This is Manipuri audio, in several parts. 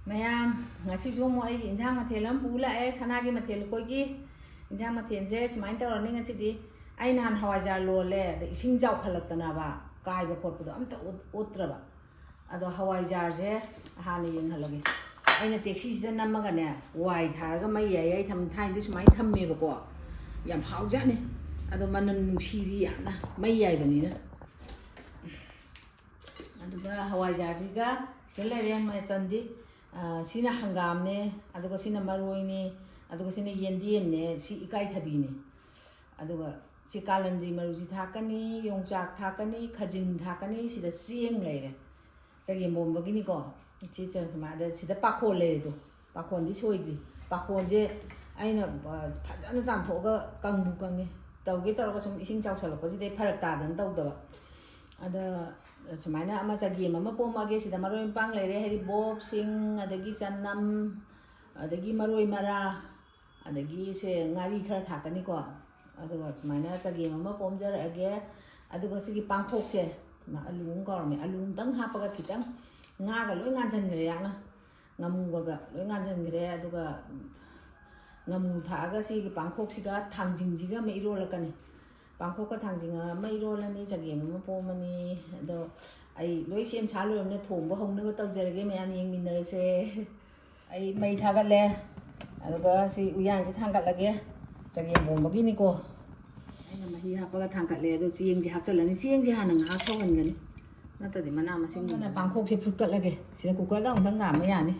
ꯃꯌꯥꯝ ꯉꯁꯤꯁꯨ ꯑꯃꯨꯛ ꯑꯩꯒꯤ ꯏꯟꯖꯥꯡ ꯃꯊꯦꯜ ꯑꯃ ꯄꯨ ꯂꯥꯛꯑꯦ ꯁꯅꯥꯒꯤ ꯃꯊꯦꯜ ꯑꯩꯈꯣꯏꯒꯤ ꯏꯟꯖꯥꯡ ꯃꯊꯦꯜꯁꯦ ꯁꯨꯃꯥꯏꯅ ꯇꯧꯔꯅꯤ ꯉꯁꯤꯗꯤ ꯑꯩ ꯅꯍꯥꯟ ꯍꯋꯥꯏꯖꯥꯔ ꯂꯣꯜꯂꯦ ꯑꯗ ꯏꯁꯤꯡ ꯆꯥꯎꯈꯠꯂꯛꯇꯅꯕ ꯀꯥꯏꯕ ꯈꯣꯠꯄꯗꯣ ꯑꯝꯇ ꯎꯠꯇ꯭ꯔꯕ ꯑꯗꯣ ꯍꯋꯥꯏꯖꯥꯔꯁꯦ ꯍꯥꯟꯅ ꯌꯦꯡꯍꯜꯂꯒꯦ ꯑꯩꯅ ꯇꯦꯛꯁꯤꯁꯤꯗ ꯅꯝꯃꯒꯅꯦ ꯋꯥꯏ ꯊꯥꯔꯒ ꯃꯩ ꯌꯥꯏ ꯊꯥꯏꯅꯗꯤ ꯁꯨꯃꯥꯏꯅ ꯊꯝꯃꯦꯕꯀꯣ ꯌꯥꯝ ꯍꯥꯎꯖꯥꯠꯅꯤ ꯑꯗꯣ ꯃꯅꯝ ꯅꯨꯡꯁꯤꯔꯤ ꯌꯥꯝꯅ ꯃꯩ ꯌꯥꯏꯕꯅꯤꯅ ꯑꯗꯨꯒ ꯍꯋꯥꯏꯖꯥꯔꯁꯤꯒ ꯁꯤꯗ ꯂꯩꯔꯦ ꯃꯆꯟꯗꯤ ꯁꯤꯅ ꯍꯪꯒꯥꯝꯅꯦ ꯑꯗꯨꯒ ꯁꯤꯅ ꯃꯔꯣꯏꯅꯦ ꯑꯗꯨꯒ ꯁꯤꯅ ꯌꯦꯟꯗꯦꯝꯅꯦ ꯁꯤ ꯏꯀꯥꯏꯊꯕꯤꯅꯦ ꯑꯗꯨꯒ ꯁꯤ ꯀꯥꯂꯟꯗ꯭ꯔꯤ ꯃꯔꯨꯁꯤ ꯊꯥꯛꯀꯅꯤ ꯌꯣꯡꯆꯥꯛ ꯊꯥꯛꯀꯅꯤ ꯈꯖꯤꯡ ꯊꯥꯛꯀꯅꯤ ꯁꯤꯗ ꯆꯦꯡ ꯂꯩꯔꯦ ꯆꯒꯦꯝꯄꯣꯝꯕꯒꯤꯅꯤꯀꯣ ꯁꯤ ꯁꯨꯃꯥꯏꯅ ꯁꯤꯗ ꯄꯥꯈꯣꯟ ꯂꯩꯔꯦꯗꯣ ꯄꯥꯈꯣꯟꯗꯤ ꯁꯣꯏꯗ꯭ꯔꯤ ꯄꯥꯈꯣꯟꯁꯦ ꯑꯩꯅ ꯐꯖꯅ ꯆꯥꯝꯊꯣꯛꯑꯒ ꯀꯪꯕꯨ ꯀꯪꯉꯦ ꯇꯧꯒꯦ ꯇꯧꯔꯒ ꯁꯨꯝ ꯏꯁꯤꯡ ꯆꯥꯎꯁꯜꯂꯛꯄꯁꯤꯗꯩ ꯐꯔꯛ ꯇꯥꯗꯅ ꯇꯧꯗꯕ ꯑꯗ ꯁꯨꯃꯥꯏꯅ ꯑꯃ ꯆꯒꯦꯝ ꯑꯃ ꯄꯣꯝꯃꯛꯑꯒꯦ ꯁꯤꯗ ꯃꯔꯣꯏ ꯃꯄꯥꯡ ꯂꯩꯔꯦ ꯍꯩꯔꯤꯕꯣꯞ ꯁꯤꯡ ꯑꯗꯒꯤ ꯆꯅꯝ ꯑꯗꯒꯤ ꯃꯔꯣꯏ ꯃꯔꯥ ꯑꯗꯒꯤ ꯁꯦ ꯉꯥꯔꯤ ꯈꯔ ꯊꯥꯛꯀꯅꯤꯀꯣ ꯑꯗꯨꯒ ꯁꯨꯃꯥꯏꯅ ꯆꯒꯦꯝ ꯑꯃ ꯄꯣꯝꯖꯔꯛꯑꯒꯦ ꯑꯗꯨꯒ ꯁꯤꯒꯤ ꯄꯥꯡꯈꯣꯛꯁꯦ ꯑꯂꯨ ꯑꯃ ꯀꯧꯔꯝꯃꯦ ꯑꯂꯨ ꯑꯃꯇꯪ ꯍꯥꯞꯄꯒ ꯈꯤꯇꯪ ꯉꯥꯒ ꯂꯣꯏ ꯉꯥꯟꯁꯤꯟꯈ꯭ꯔꯦ ꯌꯥꯛꯅ ꯉꯥꯃꯨꯒꯒ ꯂꯣꯏ ꯉꯥꯟꯁꯤꯟꯈ꯭ꯔꯦ ꯑꯗꯨꯒ ꯉꯥꯃꯨ ꯊꯥꯛꯑꯒ ꯁꯤꯒꯤ ꯄꯥꯡꯈꯣꯛꯁꯤꯒ ꯊꯥꯡꯖꯤꯡꯁꯤꯒ ꯑꯃ ꯏꯔꯣꯜꯂꯛꯀꯅꯤ ꯄꯥꯡꯈꯣꯛꯀ ꯊꯥꯡꯖꯤꯡ ꯑꯃ ꯏꯔꯣꯜꯂꯅꯤ ꯆꯒꯦꯝ ꯑꯃ ꯄꯣꯝꯃꯅꯤ ꯑꯗꯣ ꯑꯩ ꯂꯣꯏ ꯁꯦꯝ ꯁꯥ ꯂꯣꯏꯔꯕꯅꯤꯅ ꯊꯣꯡꯕ ꯍꯧꯅꯕ ꯇꯧꯖꯔꯒꯦ ꯃꯌꯥꯝ ꯌꯦꯡꯃꯤꯟꯅꯔꯁꯦ ꯑꯩ ꯃꯩ ꯊꯥꯒꯠꯂꯦ ꯑꯗꯨꯒ ꯁꯤ ꯎꯌꯥꯟꯁꯤ ꯊꯥꯡꯒꯠꯂꯒꯦ ꯆꯒꯦꯝ ꯄꯣꯝꯕꯒꯤꯅꯤꯀꯣ ꯑꯩꯅ ꯃꯍꯤ ꯍꯥꯞꯄꯒ ꯊꯥꯡꯒꯠꯂꯦ ꯑꯗꯣ ꯆꯦꯡꯁꯤ ꯍꯥꯞꯆꯤꯜꯂꯅꯤ ꯆꯦꯡꯁꯤ ꯍꯥꯟꯅ ꯉꯥꯏꯍꯥꯛ ꯁꯧꯍꯟꯒꯅꯤ ꯅꯠꯇ꯭ꯔꯗꯤ ꯃꯅꯥ ꯃꯁꯤꯡꯗꯨꯅ ꯄꯥꯡꯈꯣꯛꯁꯦ ꯐꯨꯠꯀꯠꯂꯒꯦ ꯁꯤꯗ ꯀꯨꯀꯔꯗ ꯑꯃꯨꯛꯇꯪ ꯀꯥꯝꯕ ꯌꯥꯅꯤ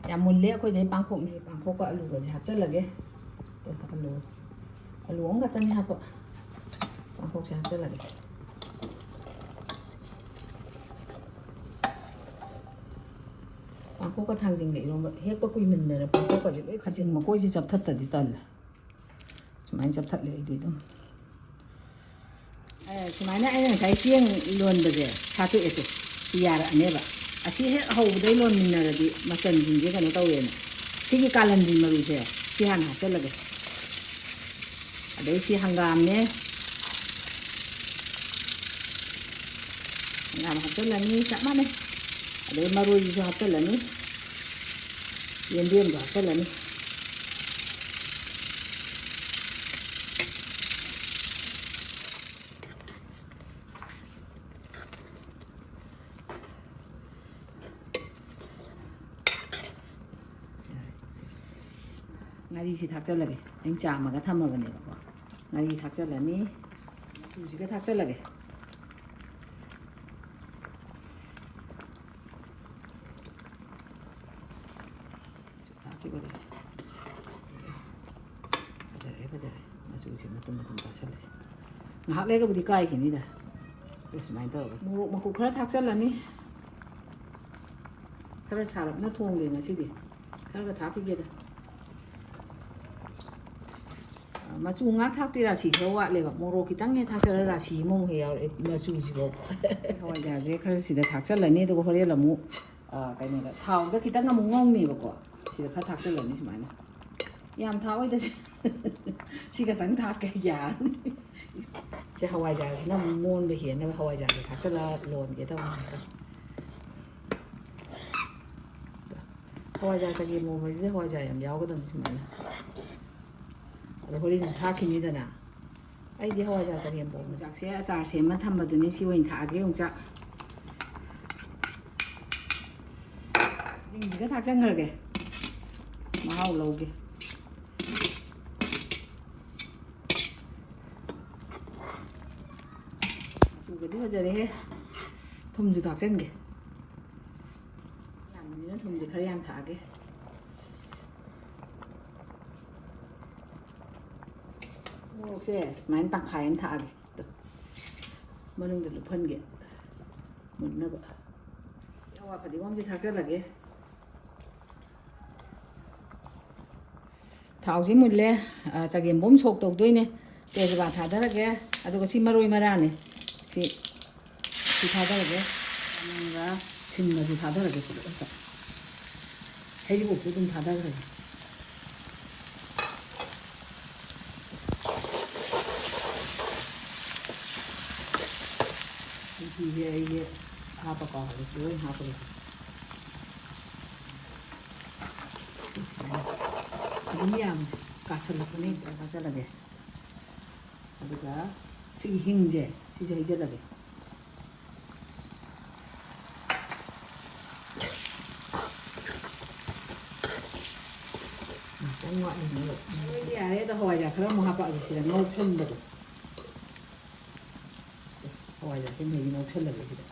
ꯌꯥꯝ ꯃꯨꯜꯂꯦ ꯑꯩꯈꯣꯏꯗꯩ ꯄꯥꯡꯈꯣꯛꯅꯤ ꯄꯥꯡꯈꯣꯛꯀ ꯑꯂꯨꯒꯁꯦ ꯍꯥꯞꯆꯤꯜꯂꯒꯦ ꯑꯂꯨ ꯑꯃꯈꯛꯇꯅꯤ ꯍꯥꯞꯄ ꯄꯥꯡꯈꯣꯛꯁꯦ ꯍꯥꯞꯆꯤꯜꯂꯒꯦ ꯄꯥꯡꯈꯣꯛꯀ ꯊꯥꯡꯖꯤꯡꯒ ꯏꯔꯣꯟꯕ ꯍꯦꯛꯄ ꯀꯨꯏꯃꯟꯗꯅ ꯄꯥꯡꯈꯣꯛꯀꯁꯦ ꯂꯣꯏ ꯈꯥꯖꯤꯡ ꯃꯈꯣꯏꯁꯦ ꯆꯞꯊꯠꯇꯗꯤ ꯇꯜꯂꯦ ꯁꯨꯃꯥꯏꯅ ꯆꯞꯊꯠꯂꯦ ꯑꯩꯗꯤ ꯑꯗꯨꯝ ꯁꯨꯃꯥꯏꯅ ꯑꯩꯅ ꯉꯁꯥꯏ ꯆꯦꯡ ꯂꯣꯟꯕꯁꯦ ꯁꯥꯠꯇꯣꯛꯑꯦꯁꯦ ꯁꯤ ꯌꯥꯔꯛꯑꯅꯦꯕ ꯑꯁꯤ ꯍꯦꯛ ꯍꯧꯕꯗꯩ ꯂꯣꯟꯃꯤꯟꯅꯔꯗꯤ ꯃꯆꯟꯁꯤꯡꯁꯦ ꯀꯩꯅꯣ ꯇꯧꯋꯦꯅ ꯁꯤꯒꯤ ꯀꯥꯂꯟꯗ꯭ꯔꯤ ꯃꯔꯨꯁꯦ ꯁꯤ ꯍꯥꯟꯅ ꯍꯥꯞꯆꯤꯜꯂꯒꯦ ꯑꯗꯩ ꯁꯤ ꯍꯪꯒꯥꯝꯅꯦ ꯍꯪꯒꯥꯝ ꯍꯥꯞꯆꯤꯜꯂꯅꯤ ꯆꯞ ꯃꯥꯟꯅꯩ ꯑꯗꯩ ꯃꯔꯣꯏꯁꯤꯁꯨ ꯍꯥꯞꯆꯤꯜꯂꯅꯤ ꯌꯦꯟꯗꯦꯝꯁꯨ ꯍꯥꯞꯆꯤꯜꯂꯅꯤ ꯉꯥꯔꯤꯁꯤ ꯊꯥꯛꯆꯜꯂꯒꯦ ꯑꯩꯅ ꯆꯥꯝꯃꯒ ꯊꯝꯃꯕꯅꯦꯕꯀꯣ ꯉꯥꯔꯤ ꯊꯥꯛꯆꯜꯂꯅꯤ ꯃꯆꯨꯁꯤꯒ ꯊꯥꯛꯆꯜꯂꯒꯦ ꯊꯥꯛꯈꯤꯕꯅꯦ ꯐꯖꯔꯦ ꯃꯆꯨꯁꯦ ꯃꯇꯨꯝ ꯇꯥꯁꯜꯂꯁꯤ ꯉꯥꯏꯍꯥꯛ ꯂꯩꯔꯒꯕꯨꯗꯤ ꯀꯥꯏꯈꯤꯅꯤꯗ ꯁꯨꯃꯥꯏꯅ ꯇꯧꯔꯒ ꯃꯣꯔꯣꯛ ꯃꯀꯨꯞ ꯈꯔ ꯊꯥꯛꯆꯜꯂꯅꯤ ꯈꯔ ꯁꯥꯔꯞꯅ ꯊꯣꯡꯒꯦ ꯉꯁꯤꯗꯤ ꯈꯔꯒ ꯊꯥꯛꯈꯤꯒꯦꯗ ꯃꯆꯨ ꯉꯥ ꯊꯥꯛꯇꯣꯏ ꯔꯥꯁꯤ ꯈꯔ ꯋꯥꯠꯂꯦꯕ ꯃꯣꯔꯣꯛ ꯈꯤꯇꯪ ꯍꯦꯛ ꯊꯥꯛꯆꯜꯂ ꯔꯥꯁꯤ ꯑꯃꯃꯨꯛ ꯍꯦꯛ ꯌꯥꯎꯔꯛꯑꯦ ꯃꯆꯨꯁꯤꯐꯥꯎ ꯍꯋꯥꯏꯖꯥꯔꯁꯦ ꯈꯔ ꯁꯤꯗ ꯊꯥꯛꯆꯜꯂꯅꯤ ꯑꯗꯨꯒ ꯍꯣꯔꯦꯟ ꯑꯃꯨꯛ ꯀꯩꯅꯣꯗ ꯊꯥꯎꯗ ꯈꯤꯇꯪ ꯑꯃꯨꯛ ꯉꯧꯅꯦꯕꯀꯣ ꯁꯤꯗ ꯈꯔ ꯊꯥꯛꯆꯜꯂꯅꯤ ꯁꯨꯃꯥꯏꯅ ꯌꯥꯝ ꯊꯥꯛꯑꯣꯏꯗꯁꯨ ꯁꯤ ꯈꯛꯇꯪ ꯊꯥꯛꯀꯦ ꯌꯥꯔꯅꯤ ꯁꯤ ꯍꯋꯥꯏꯖꯥꯔꯁꯤꯅ ꯑꯃꯨꯛ ꯃꯣꯟꯕ ꯍꯦꯟꯅꯕ ꯍꯋꯥꯏꯖꯥꯔꯁꯦ ꯊꯥꯛꯆꯜꯂ ꯂꯣꯟꯒꯦ ꯇꯧꯕꯅꯤꯀꯣ ꯍꯋꯥꯏꯖꯥꯔ ꯆꯒꯦꯝ ꯄꯣꯝꯕꯁꯤꯗ ꯍꯋꯥꯏꯖꯥꯔ ꯌꯥꯝ ꯌꯥꯎꯒꯗꯕꯅꯤ ꯁꯨꯃꯥꯏꯅ ꯑꯗꯣ ꯍꯣꯔꯦꯟꯁꯨ ꯊꯥꯛꯈꯤꯅꯤꯗꯅ ꯑꯩꯗꯤ ꯍꯋꯥꯏꯖꯥꯔ ꯆꯒꯦꯝ ꯄꯣꯝꯕ ꯌꯣꯡꯆꯥꯛꯁꯦ ꯑꯆꯥꯔ ꯁꯦꯝꯃ ꯊꯝꯕꯗꯨꯅꯤ ꯁꯤ ꯑꯣꯏꯅ ꯊꯥꯛꯑꯒꯦ ꯌꯣꯡꯆꯥꯛ ꯁꯤꯡꯁꯤꯒ ꯊꯥꯛꯆꯟꯈ꯭ꯔꯒꯦ ꯃꯍꯥꯎ ꯂꯧꯒꯦ ꯃꯆꯨꯒꯗꯤ ꯐꯖꯔꯦꯍꯦ ꯊꯨꯝꯁꯨ ꯊꯥꯛꯆꯟꯒꯦ ꯌꯥꯝꯕꯅꯤꯅ ꯊꯨꯝꯁꯦ ꯈꯔ ꯌꯥꯝ ꯊꯥꯛꯑꯒꯦ ꯃꯣꯔꯣꯛꯁꯦ ꯁꯨꯃꯥꯏꯅ ꯇꯪꯈꯥꯏ ꯑꯃ ꯊꯥꯛꯑꯒꯦ ꯃꯅꯨꯡꯗ ꯂꯨꯞꯍꯟꯒꯦ ꯃꯨꯟꯅꯕ ꯑꯋꯥ ꯐꯗꯤꯒꯣꯝꯁꯦ ꯊꯥꯛꯆꯜꯂꯒꯦ ꯊꯥꯎꯁꯤ ꯃꯨꯜꯂꯦ ꯆꯒꯦꯝꯄꯣꯝ ꯁꯣꯛ ꯇꯧꯗꯣꯏꯅꯦ ꯇꯦꯖꯄꯥꯠ ꯊꯥꯗꯔꯒꯦ ꯑꯗꯨꯒ ꯁꯤ ꯃꯔꯣꯏ ꯃꯔꯥꯅꯦ ꯁꯤ ꯊꯥꯗꯔꯒꯦ ꯑꯗꯨꯒ ꯁꯤꯡꯒꯁꯨ ꯊꯥꯗꯔꯒꯦ ꯄꯨꯂꯞ ꯍꯩꯔꯤꯕꯣꯞꯁꯨ ꯑꯗꯨꯝ ꯊꯥꯗꯈ꯭ꯔꯒꯦ ꯁꯤꯁꯦ ꯑꯩꯁꯦ ꯍꯥꯞꯄ ꯀꯥꯎꯍꯜꯂꯁꯤ ꯂꯣꯏ ꯍꯥꯞꯄꯒꯦ ꯑꯗꯨꯝ ꯌꯥꯝ ꯀꯥꯁꯜꯂꯛꯄꯅꯤ ꯀꯥꯁꯜꯂꯒꯦ ꯑꯗꯨꯒ ꯁꯤꯒꯤ ꯍꯤꯡꯁꯦ ꯁꯤꯁꯨ ꯍꯩꯖꯤꯜꯂꯒꯦ ꯈꯤꯇꯪ ꯋꯥꯠꯂꯤꯉꯩ ꯃꯣꯏꯗꯤ ꯌꯥꯔꯦ ꯑꯗꯣ ꯍꯋꯥꯏꯖꯥꯔ ꯈꯔ ꯑꯃꯨꯛ ꯍꯥꯞꯄꯛꯑꯒꯦ ꯁꯤꯗ ꯉꯧꯁꯟꯕꯗꯣ ꯍꯋꯥꯏꯖꯥꯔꯁꯤ ꯃꯩ ꯉꯧꯁꯜꯂꯒꯦ ꯁꯤꯗ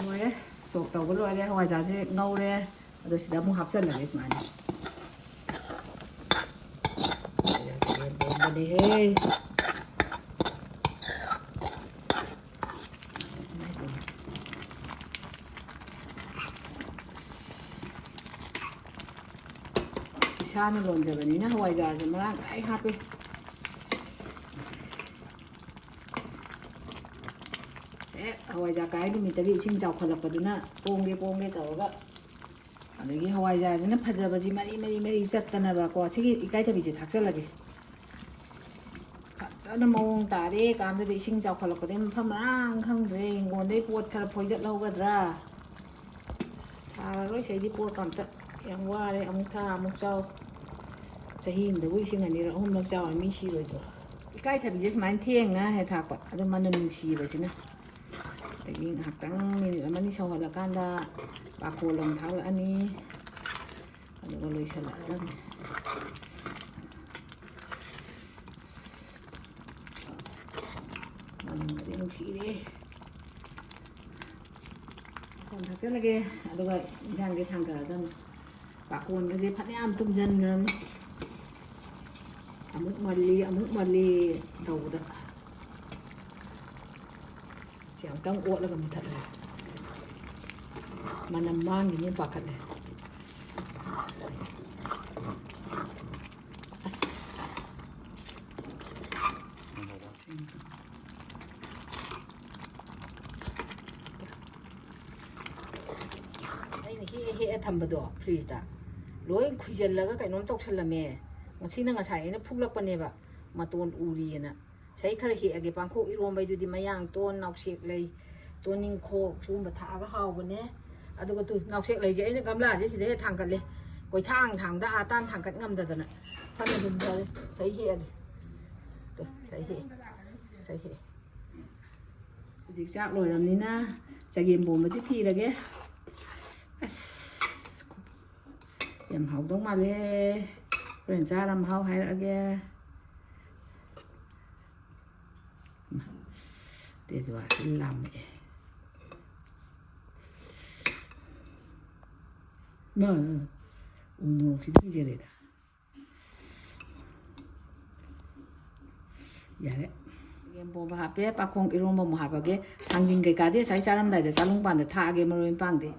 ꯂꯣꯏꯔꯦ ꯁꯣꯛ ꯇꯧꯕ ꯂꯣꯏꯔꯦ ꯍꯋꯥꯏꯖꯥꯔꯁꯦ ꯉꯧꯔꯦ ꯑꯗꯣ ꯁꯤꯗ ꯑꯃꯨꯛ ꯍꯥꯞꯆꯜꯂꯒꯦ ꯁꯨꯃꯥꯏꯅ ꯍꯋꯥꯏꯖꯥꯔꯁꯦ ꯏꯁꯥꯅ ꯂꯣꯟꯖꯕꯅꯤꯅ ꯍꯋꯥꯏꯖꯥꯔꯁꯦ ꯃꯔꯥꯡ ꯀꯥꯏ ꯍꯥꯞꯄꯦ ꯍꯋꯥꯏꯖꯥꯔ ꯀꯥꯏ ꯅꯨꯃꯤꯠꯇꯒꯤ ꯏꯁꯤꯡ ꯆꯥꯎꯈꯠꯂꯛꯄꯗꯨꯅ ꯄꯣꯡꯒꯦ ꯇꯧꯔꯒ ꯑꯗꯒꯤ ꯍꯋꯥꯏꯖꯥꯔꯁꯤꯅ ꯐꯖꯕꯁꯤ ꯃꯔꯤ ꯆꯠꯇꯅꯕꯀꯣ ꯁꯤꯒꯤ ꯏꯀꯥꯏꯊꯕꯤꯁꯦ ꯊꯥꯛꯆꯜꯂꯒꯦ ꯐꯖꯅ ꯃꯑꯣꯡ ꯇꯥꯔꯦ ꯀꯥꯟꯗꯨꯗ ꯏꯁꯤꯡ ꯆꯥꯎꯈꯠꯂꯛꯄꯗꯩ ꯃꯐꯝ ꯃꯔꯥꯡ ꯈꯪꯗ꯭ꯔꯦ ꯍꯤꯡꯒꯣꯜꯗꯩ ꯄꯣꯠ ꯈꯔ ꯐꯣꯏꯗꯠꯍꯧꯒꯗ꯭ꯔꯥ ꯊꯥꯔꯔꯣꯏ ꯁꯤꯗꯤ ꯄꯣꯠ ꯑꯝꯇ ꯌꯥꯝ ꯋꯥꯔꯦ ꯑꯃꯨꯛ ꯊꯥ ꯑꯃꯨꯛ ꯆꯥꯎ ꯆꯍꯤ ꯑꯃꯗꯕꯨ ꯏꯁꯤꯡ 2ꯔꯛ 3ꯔꯛ ꯆꯥꯎꯔ ꯃꯤ ꯁꯤꯔꯣꯏꯗ꯭ꯔꯣ ꯏꯀꯥꯏꯊꯕꯤꯁꯦ ꯁꯨꯃꯥꯏꯅ ꯊꯦꯡꯅ ꯍꯦꯛ ꯊꯥꯛꯄ ꯑꯗꯨ ꯃꯅꯝ ꯅꯨꯡꯁꯤꯕꯁꯤꯅ ꯑꯗꯒꯤ ꯉꯥꯏꯍꯥꯛꯇꯪ ꯃꯤꯅꯤꯠ 1-2 ꯁꯧꯍꯜꯂꯀꯥꯟꯗ ꯄꯥꯈꯣꯜ ꯑꯃꯨꯛ ꯊꯥꯛꯂꯛꯑꯅꯤ ꯑꯗꯨꯒ ꯂꯣꯏꯁꯤꯜꯂꯛꯑꯗꯕꯅꯤ ꯃꯅꯝꯒꯗꯤ ꯅꯨꯡꯁꯤꯔꯦ ꯄꯥꯈꯣꯜ ꯊꯥꯛꯆꯜꯂꯒꯦ ꯑꯗꯨꯒ ꯏꯟꯁꯥꯡꯁꯦ ꯊꯥꯡꯊꯔꯗꯕꯅꯤ ꯄꯥꯈꯣꯟꯒꯁꯦ ꯐꯅꯌꯥꯝ ꯇꯨꯝꯁꯤꯟꯈ꯭ꯔꯕꯅꯤ ꯑꯃꯨꯛ ꯃꯜꯂꯤ ꯇꯧꯕꯗ ꯁꯤ ꯑꯃꯨꯛꯇꯪ ꯑꯣꯠꯂꯒ ꯃꯨꯊꯠꯂꯦ ꯃꯅꯝ ꯃꯥꯡꯈꯤꯅꯤ ꯄꯥꯈꯠꯂꯦ ꯑꯁ ꯑꯩꯅ ꯍꯦꯛꯑ ꯊꯝꯕꯗꯣ ꯐ꯭ꯔꯤꯖꯇ ꯂꯣꯏ ꯈꯨꯏꯖꯤꯜꯂꯒ ꯀꯩꯅꯣꯝ ꯇꯧꯁꯜꯂꯝꯃꯦ ꯉꯁꯤꯅ ꯉꯁꯥꯏ ꯑꯩꯅ ꯐꯨꯛꯂꯛꯄꯅꯦꯕ ꯃꯇꯣꯟ ꯎꯔꯤꯑꯅ ꯉꯁꯥꯏ ꯈꯔ ꯍꯦꯛꯑꯒꯦ ꯄꯥꯡꯈꯣꯛ ꯏꯔꯣꯝꯕꯩꯗꯨꯗꯤ ꯃꯌꯥꯡ ꯇꯣꯟ ꯅꯥꯎꯁꯦꯛ ꯂꯩ ꯇꯣꯅꯤꯡꯈꯣꯛ ꯁꯤꯒꯨꯝꯕ ꯊꯥꯛꯑꯒ ꯍꯥꯎꯕꯅꯦ ꯑꯗꯨꯒ ꯅꯥꯎꯁꯦꯛ ꯂꯩꯁꯦ ꯑꯩꯅ ꯒꯝꯂꯥꯁꯦ ꯁꯤꯗ ꯍꯦꯛ ꯊꯥꯡꯒꯠꯂꯦ ꯊꯥꯡꯗ ꯇꯥꯟ ꯊꯥꯡꯒꯠ ꯉꯝꯗꯗꯅ ꯐꯅ ꯑꯗꯨꯝ ꯐꯔꯦ ꯉꯁꯥꯏ ꯍꯦꯛꯑꯒꯦ ꯉꯁꯥꯏ ꯍꯦꯛꯑꯦ ꯍꯧꯖꯤꯛ ꯆꯥꯛ ꯂꯣꯏꯔꯕꯅꯤꯅ ꯆꯒꯦꯝ ꯄꯣꯝꯕꯁꯤ ꯊꯤꯔꯒꯦ ꯑꯁ ꯌꯥꯝ ꯍꯥꯎꯗꯧ ꯃꯥꯜꯂꯦ ꯍꯣꯔꯦꯟ ꯆꯥꯔ ꯃꯍꯥꯎ ꯍꯥꯏꯔꯛꯑꯒꯦ ꯇꯦꯖꯋꯥꯁꯤ ꯂꯥꯝꯃꯛꯑꯦ ꯎꯃꯣꯔꯣꯛꯁꯤꯗꯤ ꯀꯤꯖꯔꯦꯗ ꯌꯥꯔꯦ ꯆꯒꯦꯝ ꯄꯣꯝꯕ ꯍꯥꯞꯄꯦ ꯄꯥꯈꯣꯡ ꯏꯔꯣꯝꯕ ꯑꯃꯨꯛ ꯍꯥꯞꯄꯒꯦ ꯊꯥꯡꯖꯤꯡ ꯀꯩꯀꯥꯗꯤ ꯉꯁꯥꯏ ꯆꯥꯔꯝꯗꯥꯏꯗ ꯆꯥꯂꯨꯡꯄꯥꯟꯗ ꯊꯥꯛꯑꯒꯦ ꯃꯔꯣꯏ ꯃꯄꯥꯡꯗꯤ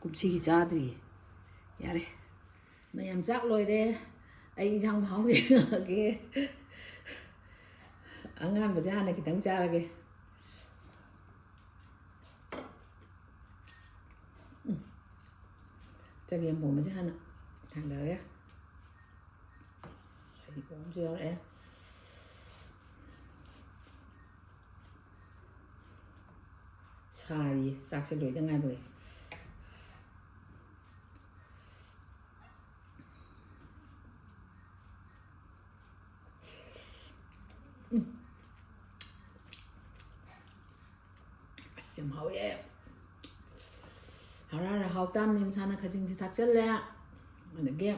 ꯀꯨꯝꯁꯤꯒꯤ ꯆꯥꯗ꯭ꯔꯤꯌꯦ ꯌꯥꯔꯦ ꯃꯌꯥꯝ ꯆꯥꯛ ꯂꯣꯏꯔꯦ ꯑꯩ ꯏꯟꯁꯥꯡ ꯃꯍꯥꯎ ꯌꯦꯡꯉꯛꯑꯒꯦ ꯑꯉꯥꯟꯕꯁꯦ ꯍꯥꯟꯅ ꯈꯤꯇꯪ ꯆꯥꯔꯒꯦ ꯆꯒꯦꯝ ꯄꯣꯝꯕꯁꯦ ꯍꯥꯟꯅ ꯊꯥꯡꯊꯔꯒꯦ ꯐꯗꯤꯒꯣꯝꯁꯨ ꯌꯥꯎꯔꯛꯑꯦ ꯁꯥꯔꯤꯌꯦ ꯆꯥꯛꯁꯦ ꯂꯣꯏꯗ ꯉꯥꯏꯕꯒꯤ ꯑꯁ ꯌꯥꯝ ꯍꯥꯎꯋꯦ ꯍꯔꯥ ꯍꯥꯎꯇꯥꯝꯅꯤ ꯃꯁꯥꯅ ꯈꯖꯤꯡꯁꯤ ꯊꯥꯛꯆꯜꯂꯦ ꯑꯗꯒꯤ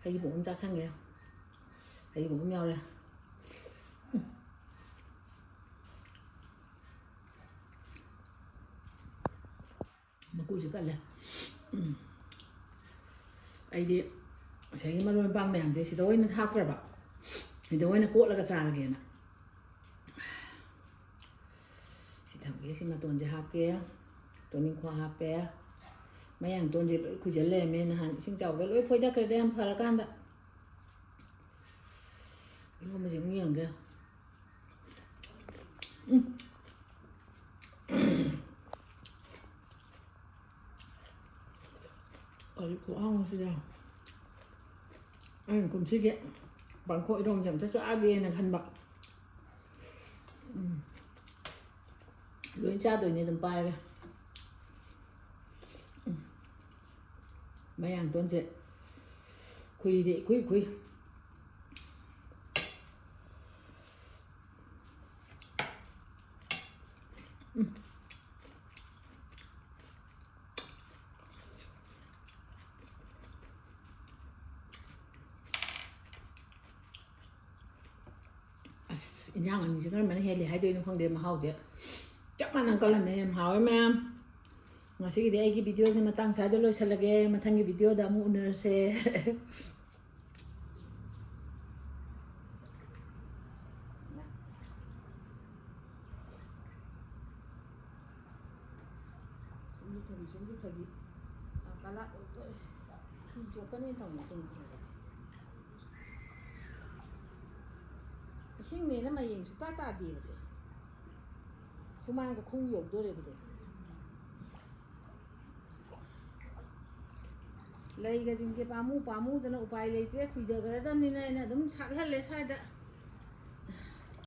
ꯍꯩꯔꯤꯕꯣꯞ ꯑꯃ ꯆꯥꯁꯟꯒꯦ ꯍꯩꯔꯤꯕꯣꯞ ꯑꯃ ꯌꯥꯎꯔꯦ ꯃꯀꯨꯁꯤ ꯀꯜꯂꯦ ꯑꯩꯗꯤ ꯉꯁꯥꯏꯒꯤ ꯃꯔꯣꯏ ꯃꯄꯥꯡ ꯃꯌꯥꯝꯁꯦ ꯁꯤꯗ ꯑꯣꯏꯅ ꯊꯥꯛꯇ꯭ꯔꯕ ꯁꯤꯗ ꯑꯣꯏꯅ ꯀꯣꯠꯂꯒ ꯆꯥꯔꯒꯦꯅ ꯁꯤ ꯊꯝꯒꯦ ꯁꯤ ꯃꯇꯣꯟꯁꯦ ꯍꯥꯞꯀꯦ ꯇꯣꯅꯤꯡꯈꯣꯛ ꯍꯥꯞꯄꯦ ꯃꯌꯥꯡ ꯇꯣꯟꯁꯦ ꯂꯣꯏ ꯈꯨꯏꯖꯤꯜ ꯂꯩꯔꯝꯃꯦ ꯅꯍꯥꯟ ꯏꯁꯤꯡ ꯆꯥꯎꯕꯗ ꯂꯣꯏ ꯐꯣꯏꯗꯠꯈ꯭ꯔꯦꯗ ꯌꯥꯝ ꯐꯔꯀꯥꯟꯗ 이러면서 영양 게 아주 고항시장 ꯀꯨꯝꯁꯤꯒꯤ ꯄꯥꯡꯈꯣꯛ ꯏꯔꯣꯝꯕꯁꯦ ꯑꯝꯇ ꯆꯥꯒꯦꯅ ꯈꯟꯕ ꯂꯣꯏ ꯆꯥꯗꯣꯏꯅꯦ ꯑꯗꯨꯝ ꯄꯥꯏꯔꯒ ꯃꯌꯥꯡꯇꯣꯟꯁꯦ ꯈꯨꯏꯗꯤ ꯏꯈꯨꯏ ꯈꯨꯏ ꯑꯁ ꯏꯟꯖꯥꯡ ꯑꯅꯤꯁꯦ ꯀꯔꯝꯕꯅ ꯍꯦꯜꯂꯤ ꯍꯥꯏꯗꯣꯏꯅꯣ ꯈꯪꯗꯦ ꯃꯍꯥꯎꯁꯦ ꯆꯞ ꯃꯥꯟꯅ ꯀꯜꯂꯝꯃꯦ ꯌꯥꯝ ꯍꯥꯎꯋꯦ ꯃꯌꯥꯝ ꯉꯁꯤꯒꯤꯗꯤ ꯑꯩꯒꯤ ꯚꯤꯗꯤꯑꯣꯁꯦ ꯃꯇꯥꯡ ꯁ꯭ꯋꯥꯏꯗ ꯂꯣꯏꯁꯤꯜꯂꯒꯦ ꯃꯊꯪꯒꯤ ꯚꯤꯗꯤꯑꯣꯗ ꯑꯃꯨꯛ ꯎꯅꯔꯁꯦ ꯁꯨꯝꯂꯨꯊꯒꯤ ꯀꯂꯥ ꯇꯧꯗꯣꯔꯦ ꯐꯤ ꯆꯣꯠꯀꯅꯤ ꯇꯧꯅꯤ ꯏꯁꯤꯡꯅꯦꯅ ꯃꯌꯦꯡ ꯁꯨꯛꯇꯥ ꯇꯥꯗꯦꯕꯁꯦ ꯁꯨꯃꯥꯡꯗ ꯈꯣꯡ ꯌꯧꯗꯣꯔꯦꯕꯗꯣ ꯂꯩꯒꯁꯤꯡꯁꯦ ꯄꯥꯝꯃꯨꯗꯅ ꯎꯄꯥꯏ ꯂꯩꯇ꯭ꯔꯦ ꯈꯨꯏꯗꯈ꯭ꯔꯗꯕꯅꯤꯅ ꯑꯩꯅ ꯑꯗꯨꯝ ꯁꯥꯠꯍꯜꯂꯦ ꯁ꯭ꯋꯥꯏꯗ